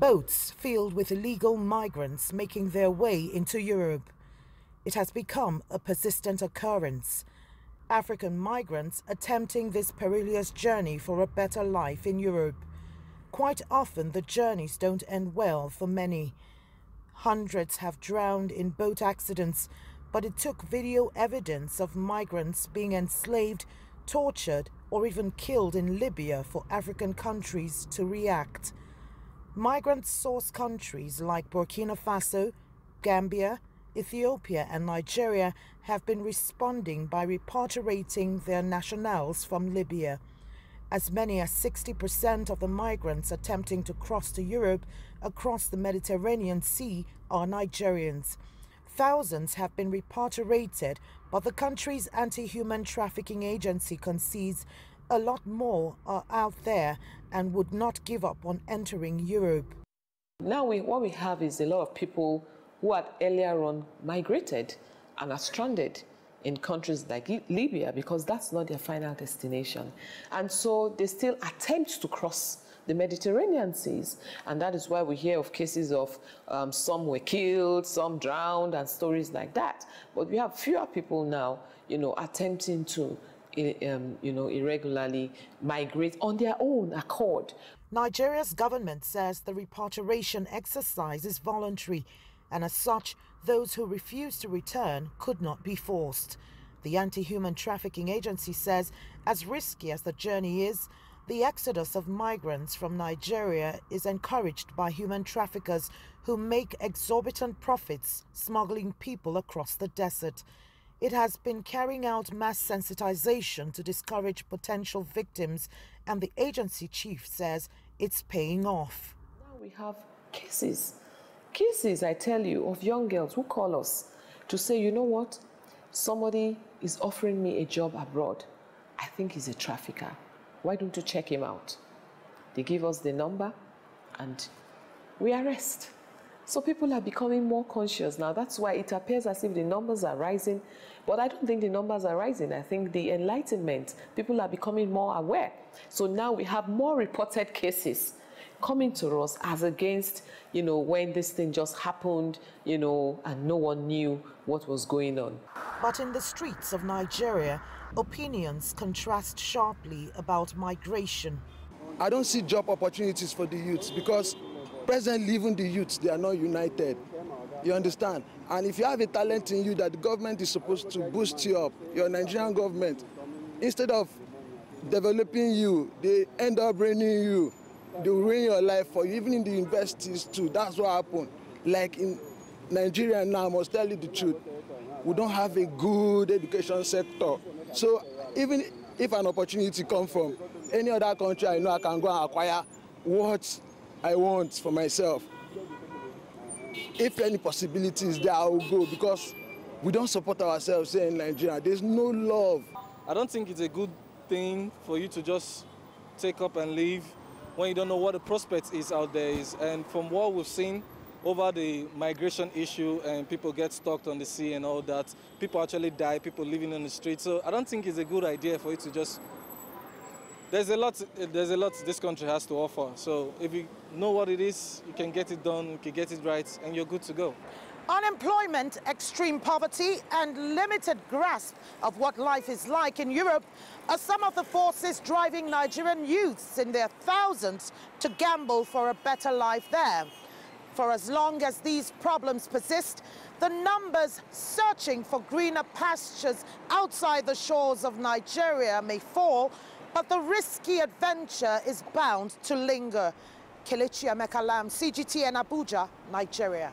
Boats filled with illegal migrants making their way into Europe. It has become a persistent occurrence. African migrants attempting this perilous journey for a better life in Europe. Quite often the journeys don't end well for many. Hundreds have drowned in boat accidents, but it took video evidence of migrants being enslaved, tortured, or even killed in Libya for African countries to react. Migrant source countries like Burkina Faso, Gambia, Ethiopia and Nigeria have been responding by repatriating their nationals from Libya. As many as 60% of the migrants attempting to cross to Europe across the Mediterranean Sea are Nigerians. Thousands have been repatriated, but the country's anti-human trafficking agency concedes a lot more are out there and would not give up on entering Europe. Now what we have is a lot of people who had earlier on migrated and are stranded in countries like Libya because that's not their final destination. And so they still attempt to cross the Mediterranean seas. And that is why we hear of cases of some were killed, some drowned, and stories like that. But we have fewer people now, attempting to irregularly migrate on their own accord. Nigeria's government says the repatriation exercise is voluntary, and as such, those who refuse to return could not be forced. The anti-human trafficking agency says, as risky as the journey is, the exodus of migrants from Nigeria is encouraged by human traffickers who make exorbitant profits smuggling people across the desert. It has been carrying out mass sensitization to discourage potential victims, and the agency chief says it's paying off. Now we have cases, I tell you, of young girls who call us to say, you know what, somebody is offering me a job abroad. I think he's a trafficker. Why don't you check him out? They give us the number and we arrest. So people are becoming more conscious now. That's why it appears as if the numbers are rising. But I don't think the numbers are rising. I think the enlightenment, people are becoming more aware. So now we have more reported cases coming to us as against, when this thing just happened, and no one knew what was going on. But in the streets of Nigeria, opinions contrast sharply about migration. I don't see job opportunities for the youths because presently even the youths, they are not united. You understand? And if you have a talent in you that the government is supposed to boost you up, your Nigerian government, instead of developing you, they end up ruining you. They ruin your life for you, even in the universities too. That's what happened. Like in Nigeria now, I must tell you the truth, we don't have a good education sector. So even if an opportunity comes from any other country, I know I can go and acquire what I want for myself. If any possibilities there, I will go because we don't support ourselves here in Nigeria. There's no love. I don't think it's a good thing for you to just take up and leave when you don't know what the prospect is out there is. And from what we've seen over the migration issue and people get stuck on the sea and all that, people actually die, people living on the street. So I don't think it's a good idea for you to just... There's a lot this country has to offer. So if you know what it is, you can get it done, you can get it right, and you're good to go. Unemployment, extreme poverty, and limited grasp of what life is like in Europe are some of the forces driving Nigerian youths in their thousands to gamble for a better life there. For as long as these problems persist, the numbers searching for greener pastures outside the shores of Nigeria may fall, but the risky adventure is bound to linger. Kelechi, Emekalam, CGTN, Abuja, Nigeria.